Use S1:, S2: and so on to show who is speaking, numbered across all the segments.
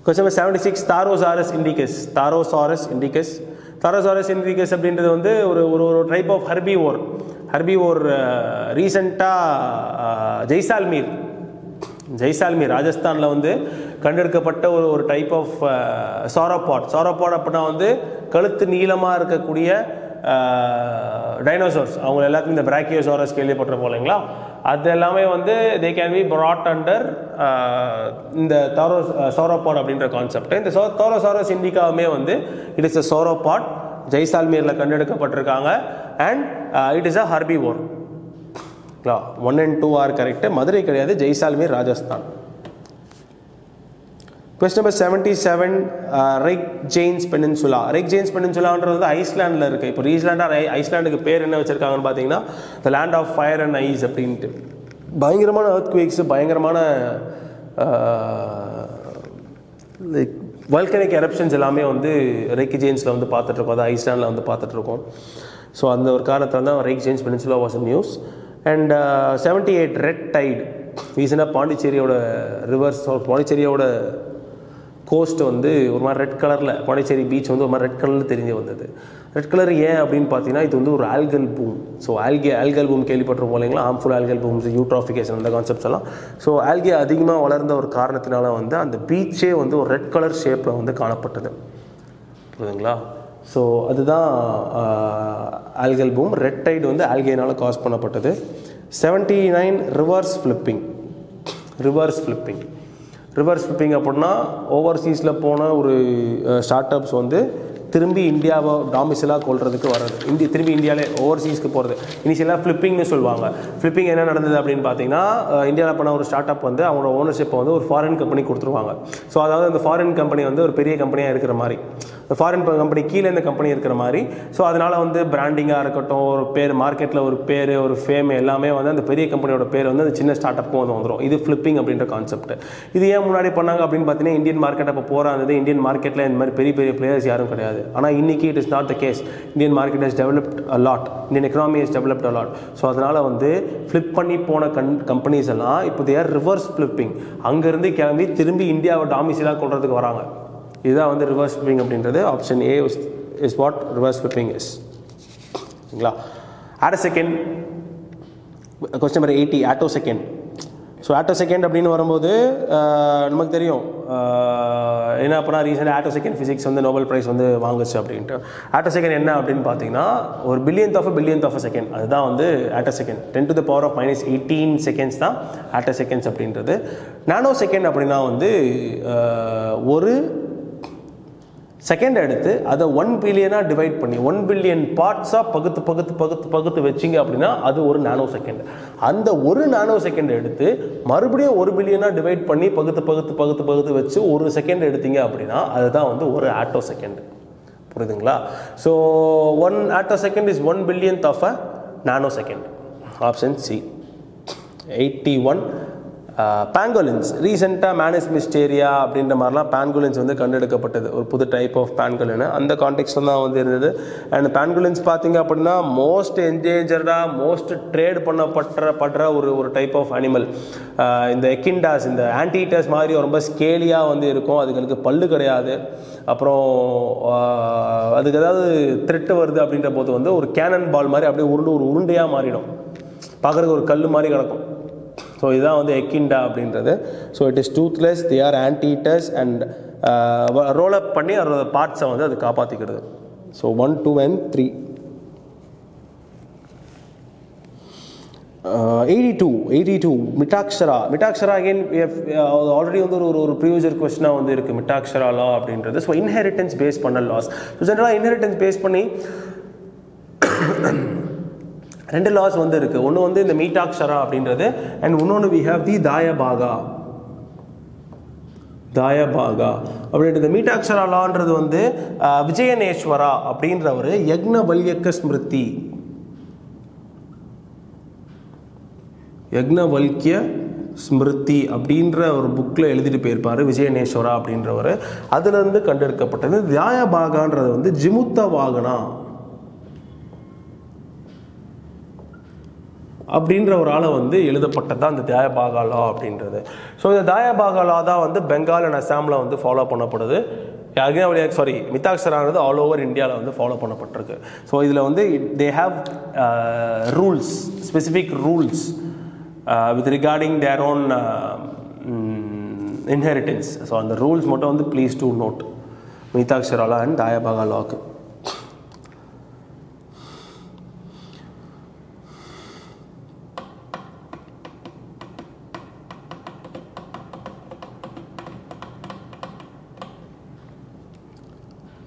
S1: Question number 76, Tharosaurus indicus. Tharosaurus indicus. Tharosaurus indicus அப்படின்றது வந்து ஒரு டைப் ஆஃப் ஹெர்பிவோர். ஹெர்பிவோர் ரீசெண்டாக ஜெய்சால்மீர் ராஜஸ்தானில் வந்து கண்டெடுக்கப்பட்ட ஒரு டைப் ஆஃப் சாரோபாட் அப்படின்னா வந்து கழுத்து நீளமாக இருக்கக்கூடிய டைனோசர்ஸ். அவங்க எல்லாத்துக்கும் இந்த பிராக்கியோசாரஸ் கேள்விப்பட்டிருப்போம் இல்லைங்களா? அது எல்லாமே வந்து they can be brought under இந்த சாரோபாட் அப்படின்ற கான்செப்ட். இந்த தாரோசாரஸ் இண்டிகாவுமே வந்து இட் இஸ் அ சாரோபாட், ஜெய்சால்மீரில் கண்டெடுக்கப்பட்டிருக்காங்க. And it is a herbivore. 1 and 2 are correct. Madurai கிடையாது, Jaisalmer Rajasthan. Question number 77, Reykjanes Peninsula. Reykjanes Peninsulaன்றது வந்து ஐஸ்லாண்டில் இருக்குது. இப்போ ஐஸ்லாண்டுக்கு பேர் என்ன வச்சுருக்காங்கன்னு பார்த்தீங்கன்னா the land of fire and ice அப்படின்ட்டு. பயங்கரமான earthquakes, பயங்கரமான லைக் வால்கனிக் எரப்ஷன்ஸ் எல்லாமே வந்து ரெய்க்ஜேன்ஸில் வந்து பார்த்துட்ருக்கோம், அது ஐஸ்லாண்டில் வந்து பார்த்துட்ருக்கோம். ஸோ அந்த ஒரு காரணத்தால் தான் Reykjanes Peninsula was a news. And 78, red tide. ரீசனாக பாண்டிச்சேரியோட ரிவர்ஸ், பாண்டிச்சேரியோட கோஸ்ட் வந்து ஒரு மாதிரி ரெட் கலரில், பாண்டிச்சேரி பீச் வந்து ஒரு மாதிரி ரெட் கலரில் தெரிஞ்சு வந்தது. ரெட் கலர் ஏன் அப்படின்னு பார்த்தீங்கன்னா இது வந்து ஒரு algal boom. So algal boom கேள்விப்பட்டிருப்போம் இல்லைங்களா? ஹார்ம்ஃபுல் ஆல்கல் பூம்ஸ், யூட்ராஃபிகேஷன், அந்த கான்செப்ட்ஸ் எல்லாம். ஸோ ஆல்கே அதிகமாக வளர்ந்த ஒரு காரணத்தினால வந்து அந்த பீச்சே வந்து ஒரு ரெட் கலர் ஷேப்பில் வந்து காணப்பட்டது. புரியுதுங்களா? ஸோ அதுதான் ஆல்கல் பூம். ரெட் டைட் வந்து ஆல்கேனால் காஸ் பண்ணப்பட்டது. 79, ரிவர்ஸ் ஃப்ளிப்பிங். ரிவர்ஸ் ஃப்ளிப்பிங் அப்படின்னா ஓவர்சீஸில் போன ஒரு ஸ்டார்ட் அப்ஸ் வந்து திரும்பி இந்தியாவை டாமிசிலாக கொள்றதுக்கு வர்றது, திரும்பி இந்தியாவிலே ஓவர்சீஸ்க்கு போகிறது. இனிஷியலாக ஃப்ளிப்பிங்னு சொல்லுவாங்க. ஃப்ளிப்பிங் என்ன நடந்தது அப்படின்னு பார்த்தீங்கன்னா, இந்தியாவில் பண்ண ஒரு ஸ்டார்ட் அப் வந்து அவங்களோட ஓனர்ஷிப்பை வந்து ஒரு ஃபாரின் கம்பெனி கொடுத்துருவாங்க. ஸோ அதாவது அந்த ஃபாரின் கம்பெனி வந்து ஒரு பெரிய கம்பெனியாக இருக்கிற மாதிரி, ஃபாரின் கம்பெனி கீழே இந்த கம்பெனி இருக்கிற மாதிரி. ஸோ அதனால் வந்து பிராண்டிங்காக இருக்கட்டும், ஒரு பேர், மார்க்கெட்டில் ஒரு பேர், ஒரு ஃபேம் எல்லாமே வந்து அந்த பெரிய கம்பெனியோட பேர் வந்து அந்த சின்ன ஸ்டார்ட் அப்புக்கும் வந்து வந்துடும். இது ஃப்ளிப்பிங் அப்படின்ற கான்செப்ட். இது ஏன் முன்னாடி பண்ணாங்க அப்படின்னு பார்த்தீங்கன்னா, இந்தியன் மார்க்கெட் அப்போ போராது. இந்தியன் மார்க்கெட்டில் இந்த மாதிரி பெரிய பெரிய பிளேயர்ஸ் யாரும் கிடையாது. ஆனால் இன்றைக்கி it is not the case. Indian market has developed a lot, Indian economy has developed a lot. So அதனால் வந்து ஃப்ளிப் பண்ணி போன கம்பெனிஸ் எல்லாம் இப்போ தே ஆர் ரிவர்ஸ் ஃப்ளிப்பிங். அங்கேருந்து கிளம்பி திரும்பி இந்தியாவை டாமிசிலாக கொள்றதுக்கு வராங்க. இதுதான் வந்து ரிவர்ஸ் ஃப்ளிப்பிங் அப்படின்றது. Option A is what reverse flipping is. சரிங்களா? Attosecond. Question number 80, attosecond. So attosecond அப்படின்னு வரும்போது நமக்கு தெரியும் என்ன அப்படின்னா, ரீசெண்டாக ஆட்டோ செகண்ட் ஃபிசிக்ஸ் வந்து நோபல் ப்ரைஸ் வந்து வாங்குச்சு அப்படின்ட்டு. ஆட்டோ செகண்ட் என்ன அப்படின்னு பார்த்தீங்கன்னா, ஒரு பில்லியன்த் ஆஃப் அ செகண்ட். அதுதான் வந்து auto second. 10 to the power of -18 seconds தான் ஆட்டோ செகண்ட்ஸ் அப்படின்றது. நானோ செகண்ட் அப்படின்னா வந்து ஒரு செகண்ட் எடுத்து அதை 1 பில்லியனாக டிவைட் பண்ணி 1 பில்லியன் பார்ட்ஸாக பகுத்து வச்சிங்க அப்படின்னா அது ஒரு நானோ செகண்ட். அந்த ஒரு நானோ செகண்ட் எடுத்து மறுபடியும் 1 பில்லியனாக டிவைட் பண்ணி பகுத்து வச்சு ஒரு செகண்ட் எடுத்தீங்க அப்படின்னா அதுதான் வந்து ஒரு ஆட்டோ செகண்ட். புரியுதுங்களா? So 1 attosecond is 1 billionth of a nanosecond. Option C. 81, pangolins. ரீசெண்டாக மேனிஸ் மிஸ்டேரியா அப்படின்ற மாதிரிலாம் பேங்கோலின்ஸ் வந்து கண்டெடுக்கப்பட்டது, ஒரு புது டைப் ஆஃப் பேங்கோலின். அந்த கான்டெக்ஸ்டில் தான் வந்து இருந்தது. அண்ட் பேங்கோலின்ஸ் பார்த்தீங்க அப்படின்னா மோஸ்ட் என்டேஞ்சர்டாக, மோஸ்ட் ட்ரேட் பண்ணப்படுற ஒரு டைப் ஆஃப் அனிமல். இந்த எக்கிண்டாஸ், இந்த ஆன்டிடஸ் மாதிரி ரொம்ப ஸ்கேலியாக வந்து இருக்கும். அதுங்களுக்கு பல்லு கிடையாது. அப்புறம் அதுக்கு ஏதாவது த்ரெட்டு வருது அப்படின்ற போது வந்து ஒரு கேனன் பால் மாதிரி அப்படியே ஒரு உருண்டையாக மாறிடும், பார்க்குறதுக்கு ஒரு கல் மாதிரி கிடக்கும். ஸோ இதுதான் வந்து எக்கிண்டா அப்படின்றது. So it is toothless, they are anteaters and roll up பண்ணி அதோட பார்ட்ஸை வந்து அது காப்பாற்றிக்கிறது. So 1, 2 and 3. 82, Mitakshara again already வந்து ஒரு ப்ரீவியஸ் கொஸ்டினாக வந்து இருக்குது மிட்டாக்ஷரா லா அப்படின்றது. ஸோ இன்ஹெரிட்டன்ஸ் பேஸ் பண்ண லாஸ். ஸோ ஜென்ரலாக இன்ஹெரிட்டன்ஸ் பேஸ் பண்ணி 2 லாஸ் வந்து இருக்குது. ஒன்று வந்து இந்த மீட்டாக்ஷரா அப்படின்றது, அண்ட் இன்னொன்று வி ஹேவ் தி தாயபாகா அப்படின்றது. மீட்டாக்ஷரா லான்றது வந்து விஜயநேஸ்வரா அப்படின்றவர் யக்னவல்யக்க ஸ்மிருதி அப்படின்ற ஒரு புக்கில் எழுதிட்டு போயிருப்பார் விஜயநேஸ்வரா அப்படின்றவர். அதுலேருந்து கண்டெடுக்கப்பட்டது. தாயபாகான்றது வந்து ஜிமுத்த வாகனா அப்படின்ற ஒரு ஆளை வந்து எழுதப்பட்டது தான் இந்த தாயபாகா லா அப்படின்றது. ஸோ இந்த தாயபாகா லா தான் வந்து பெங்கால் அண்ட் அசாமில் வந்து ஃபாலோ பண்ணப்படுது. மித்தாக்ஷரானது ஆல் ஓவர் இந்தியாவில் வந்து ஃபாலோ பண்ணப்பட்டிருக்கு. ஸோ இதில் வந்து they have rules, specific rules with regarding their own inheritance. So அந்த ரூல்ஸ் மட்டும் வந்து please to note Mitakshara law and Dayabhaga லாக்கு.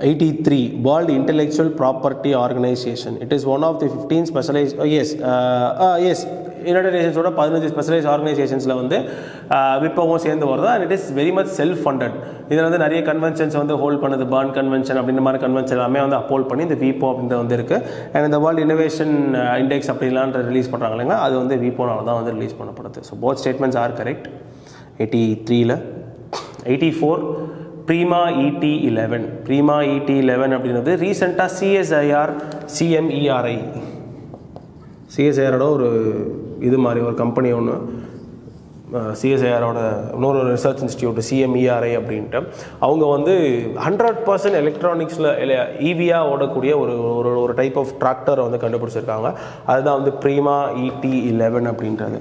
S1: '83 World Intellectual Property Organization. It is one of the 15 specialized United Nations ஓட 15 specialised ஆர்கனைசேஷன்ஸில் வந்து விப்போவும் சேர்ந்து வருது. And it is very much self funded. இதில் வந்து நிறைய கன்வென்ஷன்ஸ் வந்து ஹோல்ட் பண்ணுது. பர்ன் கன்வென்ஷன் அப்படின்ற மாதிரி கன்வென்ஷன் எல்லாமே வந்து அப்போல்ட் பண்ணி இந்த விப்போ அப்படின்றது வந்து இருக்குது. அண்ட் இந்த வேர்ல்டு இனோவேஷன் இண்டெக்ஸ் அப்படிலாம் ரிலீஸ் பண்ணுறாங்க இல்லைங்களா, அது வந்து விப்போனால தான் வந்து ரிலீஸ் பண்ணப்படுது. So both statements are correct. 83ல் 84 ப்ரீமா ET11. ப்ரீமா ET11 அப்படின்றது ரீசெண்டாக சிஎஸ்ஐஆரோட ஒரு இது மாதிரி ஒரு கம்பெனி ஒன்று, சிஎஸ்ஐஆரோட இன்னொரு ரிசர்ச் இன்ஸ்டியூட் CMERI அப்படின்ட்டு, அவங்க வந்து 100% எலக்ட்ரானிக்ஸில் ஈவியாக ஓடக்கூடிய ஒரு டைப் ஆஃப் டிராக்டரை வந்து கண்டுபிடிச்சிருக்காங்க. அதுதான் வந்து ப்ரீமா ET11 அப்படின்றது.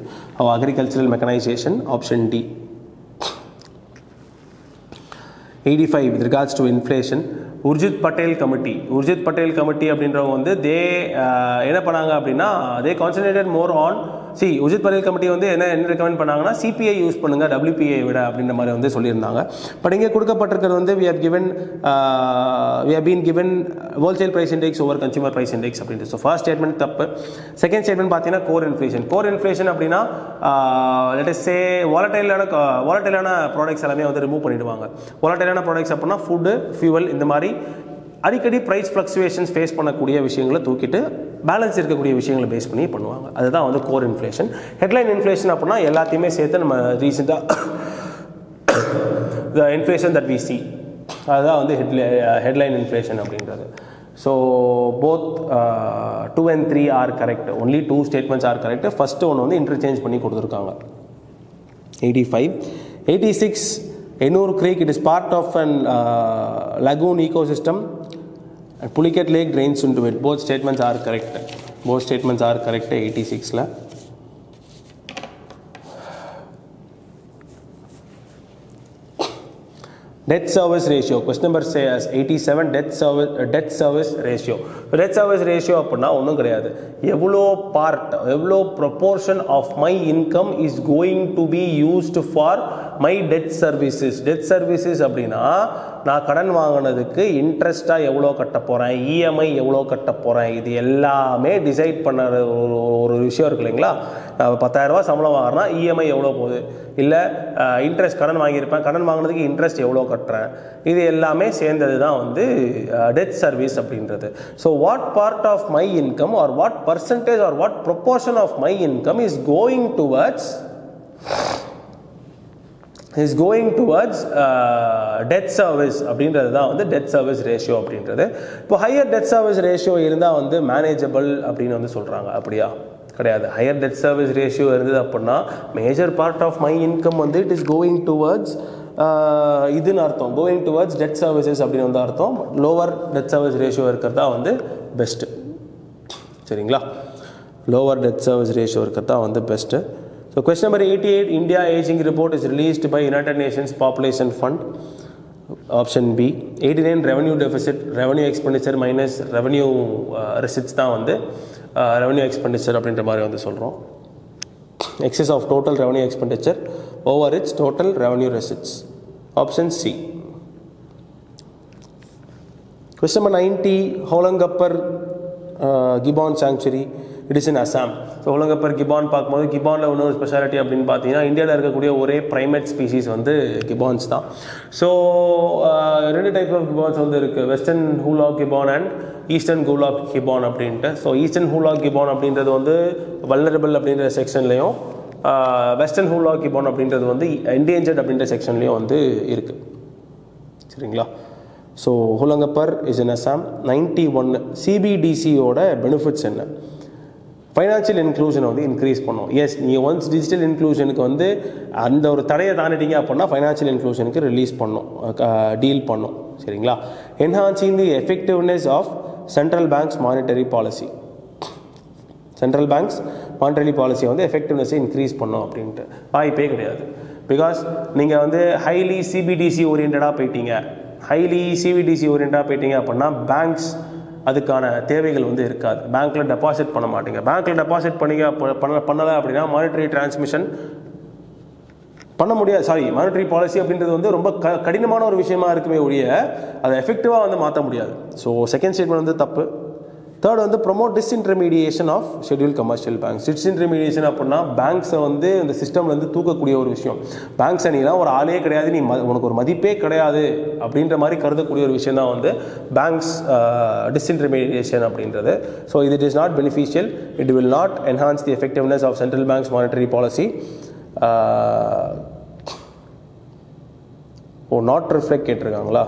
S1: Agricultural mechanisation, option D. 85 with regards to inflation. Urjit Patel committee அப்படின்றவங்க வந்து என்ன பண்ணாங்க அப்படின்னா, they concentrated more on Urjit Patel committee வந்து என்ன ரெக்கமெண்ட் பண்ணாங்கன்னா, CPI யூஸ் பண்ணுங்க WPI விட அப்படின்ற மாதிரி வந்து சொல்லியிருந்தாங்க. பட் இங்கே கொடுக்கப்பட்டிருக்கிறது வந்து we have been given wholesale price index over consumer price index அப்படின்றது. ஸோ ஃபர்ஸ்ட் ஸ்டேட்மெண்ட் தப்பு. செகண்ட் ஸ்டேட்மெண்ட் பார்த்தீங்கன்னா கோர் இன்ஃப்ளேஷன் அப்படின்னா லெட் அஸ் சே வாலட்டைலான ப்ராடக்ட்ஸ் எல்லாமே வந்து ரிமூவ் பண்ணிடுவாங்க. வாலட்டைலான ப்ராடக்ட்ஸ் அப்படின்னா ஃபுட்டு, ஃபியூவல், இந்த மாதிரி அடிக்கடி ப்ரைஸ் ஃப்ளக்சுவேஷன்ஸ் ஃபேஸ் பண்ணக்கூடிய விஷயங்களை தூக்கிட்டு பேலன்ஸ் இருக்கக்கூடிய விஷயங்களை பேஸ் பண்ணி பண்ணுவாங்க. அதுதான் வந்து கோர் இன்ஃப்ளேஷன். ஹெட்லைன் இன்ஃப்ளேஷன் அப்படின்னா எல்லாத்தையுமே சேர்த்து நம்ம ரீசெண்டாக the inflation that we see, அதுதான் வந்து ஹெட்லைன் இன்ஃப்ளேஷன் அப்படின்றது. So both 2 and 3 are correct. Only 2 statements are correct. First ஒன்று வந்து இன்டர்சேஞ்ச் பண்ணி கொடுத்துருக்காங்க. 85. 86 Ennur Creek, it is part of an lagoon ecosystem. Pulicat Lake drains into it. Both statements are correct. 86ல. Debt service ratio. Question number 87. Debt service ratio. Debt service ratio அப்படின்னா ஒன்றும் கிடையாது. எவ்வளோ proportion of my income is going to be used for my debt services. Debt services அப்படின்னா நான் கடன் வாங்கினதுக்கு இன்ட்ரெஸ்ட்டாக எவ்வளோ கட்ட போகிறேன், EMI எவ்வளோ கட்ட போகிறேன், இது எல்லாமே டிசைட் பண்ண ஒரு விஷயம் இருக்கு இல்லைங்களா. 10,000 சம்பளம் வாங்குறேன்னா EMI எவ்வளோ போகுது, இல்லை இன்ட்ரெஸ்ட் கடன் வாங்கியிருப்பேன், கடன் வாங்கினதுக்கு இன்ட்ரெஸ்ட் எவ்வளோ கட்டுறேன், இது எல்லாமே சேர்ந்தது தான் வந்து டெட் சர்வீஸ் அப்படின்றது. So what part of my income or what percentage or what proportion of my income is going towards debt service அப்படின்றது தான் வந்து டெட் சர்வீஸ் ரேஷியோ அப்படின்றது. இப்போ ஹையர் டெட் சர்வீஸ் ரேஷியோ இருந்தால் வந்து மேனேஜபிள் அப்படின்னு வந்து சொல்கிறாங்க. அப்படியா? கிடையாது. ஹையர் டெட் சர்வீஸ் ரேஷியோ இருந்தது அப்படின்னா major part of my income வந்து இட் இஸ் கோயிங் டுவர்ட்ஸ் இதுன்னு அர்த்தம். கோயிங் டுவர்ட்ஸ் டெட் சர்வீசஸ் அப்படின்னு வந்து அர்த்தம். லோவர் டெட் சர்வீஸ் ரேஷியோ இருக்கிறதா வந்து பெஸ்ட்டு. சரிங்களா? லோவர் டெட் சர்வீஸ் ரேஷியோ இருக்கிறதா வந்து best. So question number 88, India Aging Report is released by United Nations Population Fund. Option B. 89 revenue deficit, revenue expenditure minus revenue receipts தான் வந்து revenue expenditure அப்படின்ற மாதிரி வந்து சொல்கிறோம். Excess of total revenue expenditure over its total revenue receipts. Option C. Question number 90, Hollangappar Gibbon Sanctuary. It is in Assam. So Hollongapar gibbon பார்க்கும்போது கிபானில் இன்னொரு speciality அப்படின்னு பார்த்தீங்கன்னா இந்தியாவில் இருக்கக்கூடிய ஒரே ப்ரைமேட் ஸ்பீசிஸ் வந்து கிபான்ஸ் தான். ஸோ 2 டைப் ஆஃப் கிபான்ஸ் வந்து இருக்குது, வெஸ்டர்ன் ஹூலாக் கிபான் அண்ட் ஈஸ்டர்ன் ஹூலாக் கிபான் அப்படின்ட்டு. ஸோ ஈஸ்டர்ன் ஹூலாக் கிபான் அப்படின்றது வந்து வல்னரபிள் அப்படின்ற செக்ஷன்லேயும், வெஸ்டர்ன் ஹூலாக் கிபான் அப்படின்றது வந்து என்டேஞ்சர்ட் அப்படின்ற செக்ஷன்லேயும் வந்து இருக்குது. சரிங்களா? So Hollongapar is in Assam. 91 சிபிடிசியோட பெனிஃபிட்ஸ் என்ன? ஃபைனான்ஷியல் இன்க்ளூஷனை வந்து இன்க்ரீஸ் பண்ணும். எஸ், நீங்கள் ஒன்ஸ் டிஜிட்டல் இன்க்ளூஷனுக்கு வந்து அந்த ஒரு தடையை தாண்டிட்டீங்க அப்படின்னா ஃபைனான்ஷியல் இன்க்ளூஷனுக்கு ரிலீஸ் பண்ணும், டீல் பண்ணும். சரிங்களா? Enhancing the effectiveness of central banks monetary policy. Central banks monetary பாலிசியை வந்து எஃபெக்டிவ்னஸை இன்க்ரீஸ் பண்ணும் அப்படின்ட்டு வாய்ப்பே கிடையாது. பிகாஸ் நீங்கள் வந்து ஹைலி சிபிடிசி ஓரியன்டாக போயிட்டீங்க, அப்படின்னா பேங்க்ஸ் அதுக்கான தேவைகள் வந்து இருக்காது. பேங்க்கில் டெபாசிட் பண்ண மாட்டீங்க. பேங்க்கில் டெபாசிட் பண்ணலை அப்படின்னா மானிட்டரி டிரான்ஸ்மிஷன் பண்ண முடியாது. மானிட்டரி பாலிசி அப்படின்றது வந்து ரொம்ப கடினமான ஒரு விஷயமா இருக்குமே ஒழிய அதை எஃபெக்டிவாக வந்து மாற்ற முடியாது. ஸோ செகண்ட் ஸ்டேட்மெண்ட் வந்து தப்பு. தேர்ட் வந்து promote disintermediation of schedule commercial banks. Disintermediation அப்படின்னா பேங்க்ஸை வந்து இந்த சிஸ்டம்லேருந்து தூக்கக்கூடிய ஒரு விஷயம். பேங்க்ஸ் நீலாம் ஒரு ஆளே கிடையாது, நீ உனக்கு ஒரு மதிப்பே கிடையாது அப்படின்ற மாதிரி கருதக்கூடிய ஒரு விஷயம் தான் வந்து பேங்க்ஸ் டிஸ்இன்டர்மீடியேஷன் அப்படின்றது. ஸோ இது is not beneficial. It will not enhance the effectiveness of central banks monetary policy. Not reflect கேட்டிருக்காங்களா?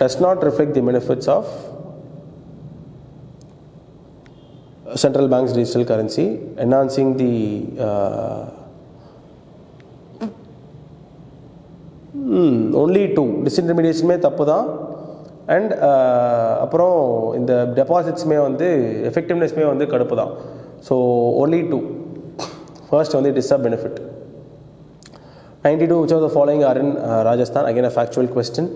S1: does not reflect the benefits of central bank's digital currency, enhancing the only two disintermediation மே தப்பு தான். And அப்புறம் இந்த டெபாசிட்ஸ்மே வந்து எஃபெக்டிவ்னஸ்மே வந்து கடுப்பு தான். So only two. First வந்து it is a benefit. 92 which of the following are in Rajasthan? Again a factual question.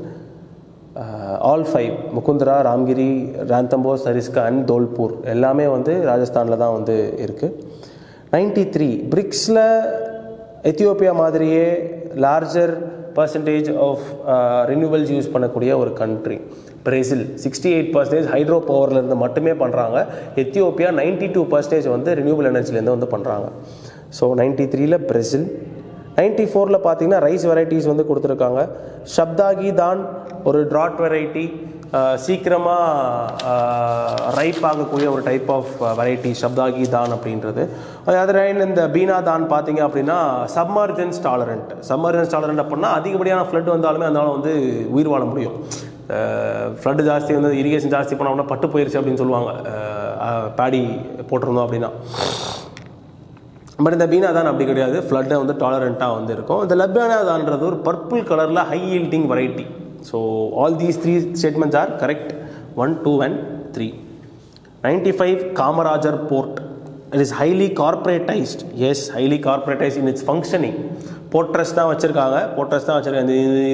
S1: All 5 Mukundra, Ramgiri, Ranthambore, Sariska and Dholpur எல்லாமே வந்து ராஜஸ்தானில் தான் வந்து இருக்குது. 93 பிரிக்ஸில் எத்தியோப்பியா மாதிரியே larger percentage of renewables use பண்ணக்கூடிய ஒரு கண்ட்ரி பிரேசில். 68% ஹைட்ரோ பவர்லேருந்து மட்டுமே பண்ணுறாங்க. எத்தியோப்பியா 92% வந்து ரினியூவல் எனர்ஜிலேருந்து வந்து பண்ணுறாங்க. So 93ல் Brazil. 94ல் பார்த்தீங்கன்னா ரைஸ் வெரைட்டிஸ் வந்து கொடுத்துருக்காங்க. ஷப்தாகி தான் ஒரு ட்ராட் வெரைட்டி, சீக்கிரமாக ரைப் ஆகக்கூடிய ஒரு டைப் ஆஃப் வெரைட்டி ஷப்தாகி தான் அப்படின்றது. அதர் ஹேண்ட் இந்த பீனா தான் பார்த்தீங்க அப்படின்னா சப்மர்ஜன்ஸ் டாலரண்ட். அப்படின்னா அதிகப்படியான ஃப்ளட் வந்தாலுமே அதனால் வந்து உயிர் வாழ முடியும். ஃப்ளட்டு ஜாஸ்தி வந்து இரிகேஷன் ஜாஸ்தி பண்ணால் அப்படின்னா பட்டு போயிடுச்சு அப்படின்னு சொல்லுவாங்க, பேடி போட்டிருந்தோம் அப்படின்னா. பட் இந்த பீனா தான் அப்படி கிடையாது, ஃப்ளட்டை வந்து டாலரண்ட்டாக வந்து இருக்கும். இந்த லெபனா தான்றது ஒரு பர்பிள் கலரில் high yielding variety. So all these 3 statements are correct. 1, 2 and 3. 95 Kamarajar Port. It is highly corporatized. Yes, highly corporatized in its functioning. Port trusts தான் வச்சுருக்காங்க.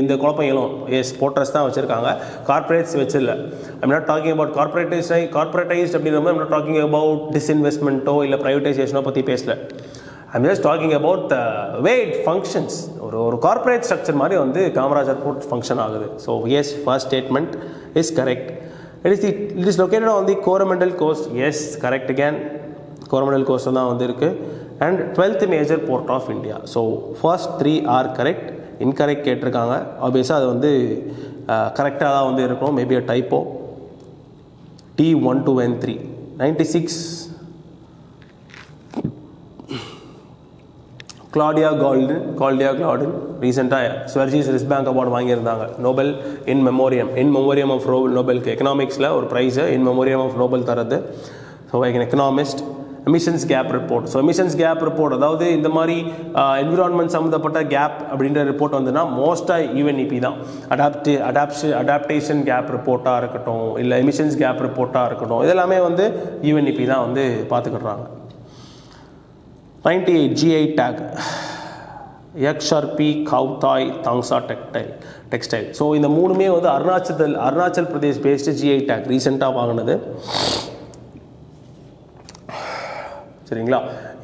S1: இந்த குழப்பங்களும் எஸ் போர்ட்ரஸ் தான் வச்சுருக்காங்க, கார்பரேட்ஸ் வச்சிடல. I'm not talking about corporatised அப்படின்ற I'm not talking about டிஸ்இன்வெஸ்ட்மெண்ட்டோ இல்லை ப்ரைவேட்டைசேஷனோ பற்றி பேசல. I'm just talking about the way it functions. ஒரு கார்பரேட் ஸ்ட்ரக்சர் மாதிரி வந்து காமராஜர் போர்ட் ஃபங்க்ஷன் ஆகுது. So yes, first statement is correct. It is located on the Coromandel coast. Yes, correct again, Coromandel coast தான் வந்து இருக்குது. And 12th major port of India. So first 3 are correct. Incorrect கேட்டிருக்காங்க. ஆப்வியஸாக அது வந்து கரெக்டாக தான் வந்து இருக்கும். Maybe a typo. T1, 2 and 3. 96 Claudia Gordon ரீசெண்டாக ஸ்வெர்ஜிஸ் ரிஸ் பேங்க் அவார்டு வாங்கியிருந்தாங்க. நோபல் இன் மெமோரியம் ஆஃப் நோபலுக்கு எக்கனாமிக்ஸில் ஒரு prize in memoriam of Nobel தரது. So economist. Emissions gap report. So emissions gap report அதாவது இந்த மாதிரி என்விரான்மெண்ட் சம்மந்தப்பட்ட கேப் அப்படின்ற ரிப்போர்ட் வந்துன்னா மோஸ்ட்டாக யூஎன்இபி தான். அடாப்டேஷன் கேப் ரிப்போர்ட்டாக இருக்கட்டும், இல்லை எமிஷன்ஸ் கேப் ரிப்போர்ட்டாக இருக்கட்டும், இதெல்லாமே வந்து யூஎன்இபி தான் வந்து பார்த்துக்கிட்றாங்க. 98 GI tag. XRP, Kautai, Tangsa Textile. So இந்த மூணுமே வந்து Arunachal Pradesh based GI tag ரீசெண்டாக வாங்கினது. சரிங்களா?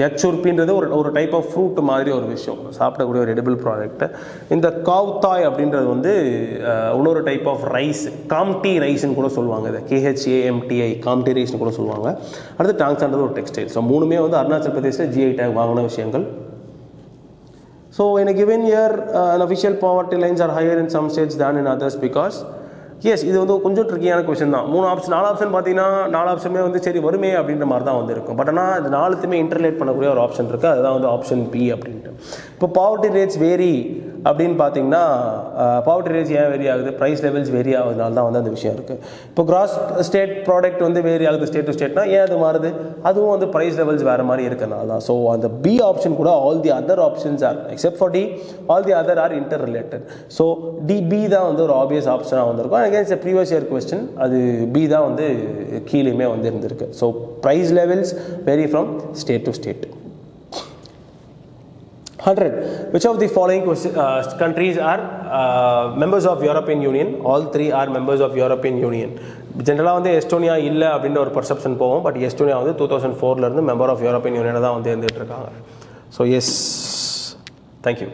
S1: எக்ஸுர்பின்றது ஒரு டைப் ஆஃப் ஃப்ரூட் மாதிரி ஒரு விஷயம், சாப்பிடக்கூடிய ஒரு எடிபிள் ப்ராடக்ட். இந்த காவ்தாய் அப்படின்றது வந்து இன்னொரு டைப் ஆஃப் ரைஸ், காம்டி ரைஸ்ன்னு கூட சொல்லுவாங்க. இதை KHAMTI காம்டி ரைஸ்னு கூட சொல்லுவாங்க. அடுத்து டாங்ஸான்றது ஒரு டெக்ஸ்டைல். ஸோ மூணுமே வந்து அருணாச்சல் பிரதேசில் GI tag வாங்கின விஷயங்கள். So in a given year an official poverty lines are higher in some states than in others because yes, இது வந்து கொஞ்சம் ட்ரிக்கியான கொஷின் தான். 4 ஆப்ஷன் பார்த்தீங்கன்னா 4 ஆப்ஷனுமே வந்து சரி வருமே அப்படின்ற மாதிரி தான் வந்து இருக்கும். பட் ஆனால் இது 4த்துமே இன்டர்லேட் பண்ணக்கூடிய ஒரு ஆப்ஷன் இருக்குது, அதுதான் வந்து ஆப்ஷன் பி அப்படின்ட்டு. இப்போ பாவர்ட்டி ரேட்ஸ் வேரி அப்படின்னு பார்த்தீங்கன்னா பாவர்ட்டி ரேட்ஸ் ஏன் வேரி ஆகுது, ப்ரைஸ் லெவல்ஸ் வேரி ஆகுதுனால தான் வந்து அந்த விஷயம் இருக்குது. இப்போ கிராஸ் ஸ்டேட் ப்ராடக்ட் வந்து வேரி ஆகுது ஸ்டேட் டு ஸ்டேட்னா ஏன் அது மாறுது, அதுவும் வந்து ப்ரைஸ் லெவல்ஸ் வேறு மாதிரி இருக்கிறனால தான். ஸோ அந்த பி ஆப்ஷன் கூட all the other options are except for D, all the other are inter related. So B தான் வந்து ஒரு ஆப்வியஸ் ஆப்ஷனாக வந்திருக்கும். அகேன்ஸ்ட் ப்ரீவியஸ் இயர் கொஸ்டின் அது பி தான் வந்து கீழேயுமே வந்து இருந்திருக்கு. So price levels vary from state to state. 100. Which of the following countries are members of European Union? All three are members of European Union. ஜென்ரலாக வந்து எஸ்டோனியா இல்லை அப்படின்ற ஒரு பர்செப்ஷன் போவோம். பட் எஸ்டோனியா வந்து 2004 மெம்பர் ஆஃப் யூரோப்பியன் யூனியனை தான் வந்து இருந்துகிட்டு இருக்காங்க. So yes, thank you.